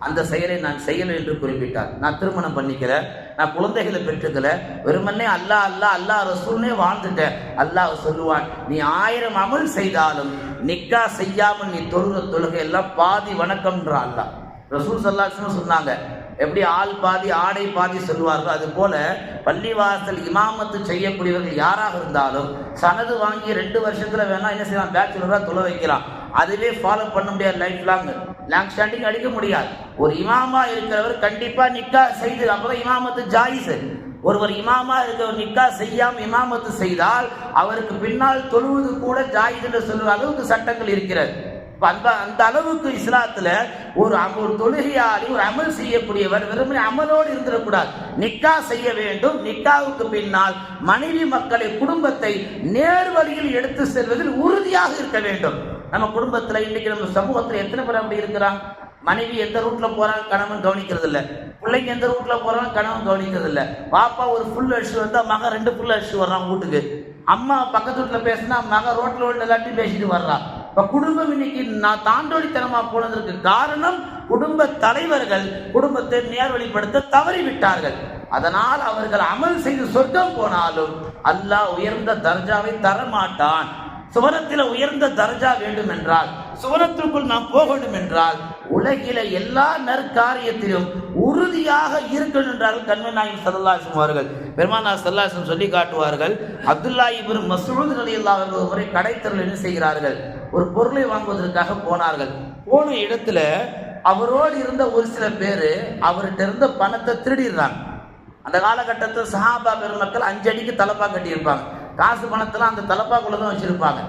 அந்த செயலை நான் செய்யலை என்று குறிப்பிட்டார். நான் திருமணம் பண்ணிக்கல, நான் குழந்தைகளை பெற்றுக்கல, வெறுமனே அல்லாஹ் அல்லாஹ் அல்லாஹ் ரசூல்னே வாழ்ந்துட்டேன். அல்லாஹ் சொல்லுவான், நீ 1000 அமல் செய்தாலும் நிக்கா செய்யாமல் நீ தொழுகை எல்லாம் பாதி வணக்கம்ன்ற அல்லாஹ். ரசூல் ஸல்லல்லாஹு அலைஹி வஸல்லம் சொன்னாங்க, எப்படி ஆள் பாதி ஆடை பாதி சொல்வார்கள், அது போல பள்ளிவாசல் இமாமத்து செய்யக்கூடியவர்கள் யாராக இருந்தாலும் சனது வாங்கி 2 வருஷத்துல வேணா என்ன செய்யலாம், பேச்சுலரா தொழ வைக்கலாம். அதுவே ஃபாலோ பண்ண முடியாது, லைஃப் லாங் ஸ்டாண்டிங் அடிக்க முடியாது. ஒரு இமாமா இருக்கிறவர் கண்டிப்பா நிக்கா செய்து, அப்பதான் இமாமத்து ஜாயிஸ். ஒருவர் இமாமா இருக்கிறவர் நிக்கா செய்யாம இமாமத்து செய்தால் அவருக்கு பின்னால் தொழுவது கூட ஜாயிஸ் என்று சொல்ற அளவுக்கு சட்டங்கள் இருக்கிறது. அந்த அளவுக்கு இஸ்லாத்துல ஒரு தொழுகையாளி, ஒரு அமல் செய்யக்கூடியவர் வெறுமனே அமலோடு இருந்துடக்கூடாது, நிக்கா செய்ய வேண்டும். நிக்காவுக்கு பின்னால் மனைவி மக்களை, குடும்பத்தை நேர்வழியில் எடுத்து செல்வதில் உறுதியாக இருக்க வேண்டும். நம்ம குடும்பத்துல இன்னைக்கு நம்ம சமூகத்துல எத்தனை பேர் அப்படி இருக்கிறாங்க? மனைவி எந்த ரூட்ல போறாங்க கணவன் கவனிக்கிறது இல்லை, பிள்ளைங்க எந்த ரூட்ல போறாங்க கணவன் கவனிக்கிறது இல்லை. பாப்பா ஒரு ஃபுல் அடிச்சு வந்தா மகன் 2 ஃபுல் அடிச்சு வர்றான் வீட்டுக்கு. அம்மா பக்கத்து வீட்டுல பேசினா மகன் ரோட்ல எல்லாத்தையும் பேசிட்டு வர்றான். இப்ப குடும்பம் இன்னைக்கு நான் தாண்டோடித்தனமா போனதற்கு காரணம் குடும்ப தலைவர்கள் குடும்பத்தை நேர்வழிப்படுத்த தவறிவிட்டார்கள். அதனால் அவர்கள் அமல் செய்து சொர்க்கம் போனாலும் அல்லாஹ் உயர்ந்த தர்ஜாவை தரமாட்டான். சுவனத்தில் உயர்ந்த தர்ஜா வேண்டும் என்றால், சுவனத்திற்குள் நாம் போக வேண்டும் என்றால் உலகில எல்லா நற்காரியத்திலும் உறுதியாக இருக்கணும் என்றார்கள் கண்மணி நாயகம் ஸல்லல்லாஹு அலைஹி அவர்கள். பெருமானார் ஸல்லல்லாஹு அலைஹி சொல்லி காட்டுவார்கள், அப்துல்லா இப்னு மஸ்ஊத் ரலியல்லாஹு அன்ஹு ஒரு முறை கடைத்தெருவில் என்ன செய்கிறார்கள், ஒரு பொருளை வாங்குவதற்காக போனார்கள். போன இடத்துல அவரோடு இருந்த ஒரு சில பேர் அவர்கிட்ட இருந்த பணத்தை திருடிடுறாங்க. அந்த காலகட்டத்தில் சஹாபா பெருமக்கள் 5 அடிக்கு தலப்பா கட்டியிருப்பாங்க. காசு பணத்தெல்லாம் அந்த தலப்பாக்குள்ள தான் வச்சிருப்பாங்க.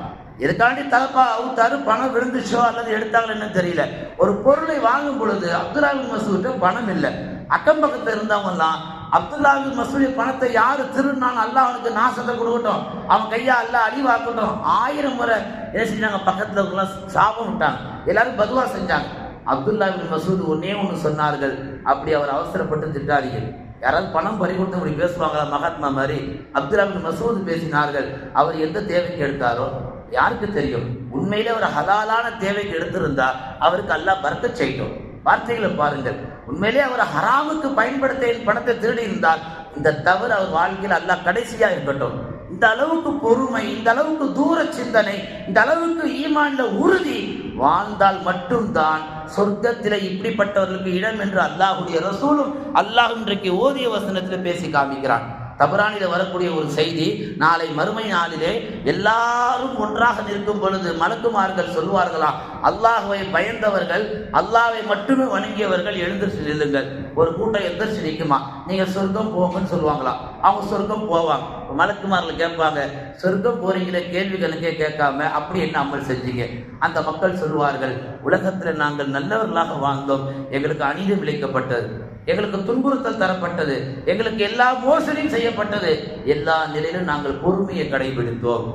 எதுக்காண்டி தலப்பா அவுத்தாரு, பணம் விழுந்துச்சோ அல்லது எடுத்தாங்கன்னு தெரியல. ஒரு பொருளை வாங்கும் பொழுது அப்துல்லா இப்னு மஸ்ஊத் பணம் இல்லை. அக்கம் பக்கத்தில் இருந்தவங்க எல்லாம் அப்துல்லா இப்னு மஸ்ஊத் பணத்தை யாரு திருடினாலும் அல்லாஹ் அவனுக்கு நாசத்தை கொடுக்கட்டும், அவன் கையா அல்லாஹ் அழிவாக்கட்டும் 1000 முறை என்ன செஞ்சாங்க, பக்கத்தில் இருக்கலாம் சாபம் விட்டாங்க, எல்லாரும் பதுவா செஞ்சாங்க. அப்துல்லா இப்னு மஸ்ஊத் ஒன்னே ஒன்று சொன்னார்கள், அப்படி அவர் அவசரப்பட்டு திட்டாதீங்க. யாராவது பணம் பறி கொடுத்து அப்படி பேசுவாங்களா மகாத்மா மாதிரி? அப்துல்லா இப்னு மஸ்ஊத் பேசினார்கள். அவர் எந்த தேவைக்கு எடுத்தாரோ யாருக்கு தெரியும். உண்மையிலே ஒரு ஹலாலான தேவைக்கு எடுத்திருந்தா அவருக்கு அல்லாஹ் பரக்கத் செய்யும். வார்த்தைகளை பாருங்கள், உண்மையிலே அவர் ஹராமுக்கு பயன்படுத்த பணத்தை திருடி இருந்தால் இந்த தவறு அவர் வாழ்க்கையில் அல்லாஹ் கடைசியா இருக்கட்டும். இந்த அளவுக்கு பொறுமை, இந்த அளவுக்கு தூர சிந்தனை, இந்த அளவுக்கு ஈமான்ல உறுதி வாழ்ந்தால் மட்டும்தான் சொர்க்கத்திலே இப்படிப்பட்டவர்களுக்கு இடம் என்று அல்லாஹ்வுடைய ரசூலும் அல்லாஹ் இன்றைக்கு ஓதிய வசனத்தில் பேசி காமிக்கிறான். தபரானில வரக்கூடிய ஒரு செய்தி, நாளை மறுமை நாளிலே எல்லாரும் ஒன்றாக நிற்கும் பொழுது மலக்குமார்கள் சொல்வார்களாம், அல்லாஹ்வை பயந்தவர்கள், அல்லாஹ்வை மட்டுமே வணங்கியவர்கள் எழுந்திருச்சு நில்லுங்கள். ஒரு கூட்டம் எந்திரிச்சு நிற்குமா, நீங்க சொர்க்கம் போங்கன்னு சொல்லுவாங்களாம். அவங்க சொர்க்கம் போவாங்க. மலக்குமார்கள் கேட்பாங்க, சொர்க்கம் போறீங்களே, கேள்வி கணக்கே கேட்காம அப்படி என்ன அமல் செஞ்சீங்க? அந்த மக்கள் சொல்வார்கள், உலகத்தில் நாங்கள் நல்லவர்களாக வாழ்ந்தோம், எங்களுக்கு அநீதி விளைக்கப்பட்டது, எங்களுக்கு துன்புறுத்தல் தரப்பட்டது, எங்களுக்கு எல்லா மோசடியும் செய்யப்பட்டது, எல்லா நிலையிலும் நாங்கள் பொறுமையை கடைபிடித்தோம்.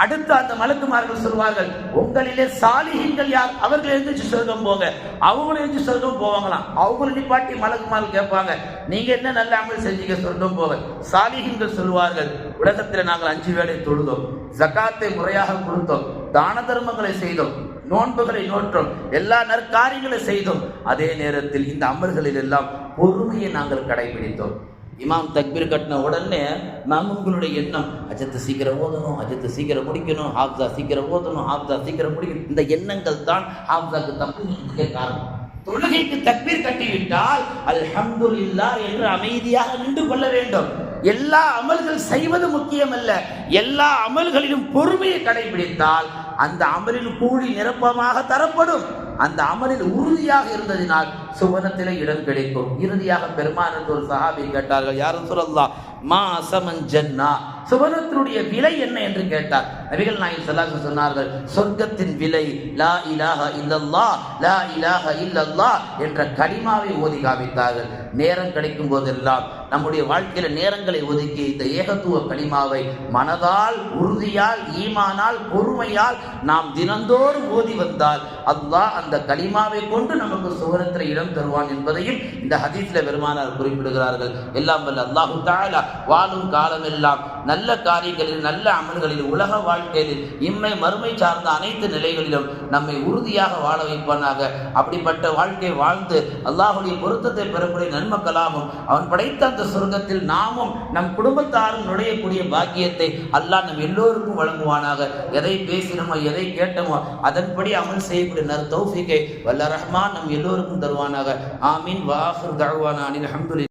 அடுத்து அந்த மலக்குமார்கள் சொல்வார்கள், உங்களிலே சாலிஹீன்கள் யார்? அவர்கள் எழுந்திரிச்சு சொர்க்கம் போங்க. அவங்களும் எழுந்திரிச்சு சொர்க்கம் போவாங்களாம். அவங்களும் நிப்பாட்டி மலக்குமார்கள் கேட்பாங்க, நீங்க என்ன நல்ல அமல் செஞ்சீங்க சொர்க்கம் போக? சாலிஹீன்கள் சொல்வார்கள், உலகத்தில் நாங்கள் 5 வேளை தொழுதோம், ஜகாத்தை முறையாக கொடுத்தோம், தான தர்மங்களை செய்தோம், நோன்புகளை நோற்றோம், எல்லா நற்காரியங்களை செய்தோம், அதே நேரத்தில் இந்த அமல்களில் எல்லாம் பொறுமையை நாங்கள் கடைபிடித்தோம். இமாம் தக்பீர் கட்டின உடனே மாமும்களுடைய எண்ணம், அஜத்தை சீக்கிரம் ஓதணும், அஜத்தை சீக்கிரம் முடிக்கணும், ஹாப்ஸா சீக்கிரம் ஓதணும், ஹாப்ஸா சீக்கிரம் முடிக்கணும். இந்த எண்ணங்கள் தான் ஹாப்ஸாக்கு தப்பு காரணம். தொழுகைக்கு தக்பீர் கட்டிவிட்டால் அல்ஹம்துலில்லாஹ் என்று அமைதியாக நின்று கொள்ள வேண்டும். எல்லா அமல்கள் செய்வது முக்கியம் அல்ல, எல்லா அமல்களிலும் பொறுமையை கடைபிடித்தால் அந்த அமலில் கூலி நிரப்பமாக தரப்படும். அந்த அமலில் உறுதியாக இருந்ததினால் சுவனத்திலே இடம் கிடைக்கும். இறுதியாக பெருமானார் ஒரு சஹாபி கேட்டார்கள், யா ரசூலல்லாஹ் மா அஸமன் ஜன்னா, சுவனத்தினுடைய விலை என்ன என்று கேட்டார். நபிகள் நாயகம் ஸல்லல்லாஹு அலைஹி வஸல்லம் சொன்னார்கள், சொர்க்கத்தின் விலை லா இலாஹ இல்லல்லாஹ், லா இலாஹ இல்லல்லாஹ் என்ற கலிமாவை ஓதி காமித்தார்கள். நேரம் கிடைக்கும் போதெல்லாம் நம்முடைய வாழ்க்கையில நேரங்களை ஒதுக்கி இந்த ஏகத்துவ கலிமாவை மனதால், உறுதியால், ஈமானால், பொறுமையால் நாம் தினந்தோறும் ஓதி வந்தால் அல்லாஹ் அந்த கலிமாவை கொண்டு நமக்கு சுவனத்தில் இடம் தருவான் என்பதையும் இந்த ஹதீஸ்ல பெருமானார் குறிப்பிடுகிறார்கள். எல்லாம் வல்ல அல்லாஹு தஆலா வாழும் காலமெல்லாம் நல்ல காரியங்களில், நல்ல அமல்களில், உலக வாழ்க்கையில், இம்மை மறுமை சார்ந்த அனைத்து நிலைகளிலும் நம்மை உறுதியாக வாழ வைப்பானாக. அப்படிப்பட்ட வாழ்க்கை வாழ்ந்து அல்லாஹ்வுடைய பொருத்தத்தை பெறக்கூடிய நன்மக்களாகவும் அவன் படைத்த அந்த சொர்க்கத்தில் நாமும் நம் குடும்பத்தாரும் நுழையக்கூடிய பாக்கியத்தை அல்லாஹ் நம் எல்லோருக்கும் வழங்குவானாக. எதை பேசினோமோ, எதை கேட்டோமோ அதன்படி அமல் செய்யக்கூடிய நற்தௌஃபீகை வல்ல ரஹ்மான் நம் எல்லோருக்கும் தருவானாக. ஆமீன். வ ஆகிரு தஅவானா அனில் ஹம்துலில்லாஹ்.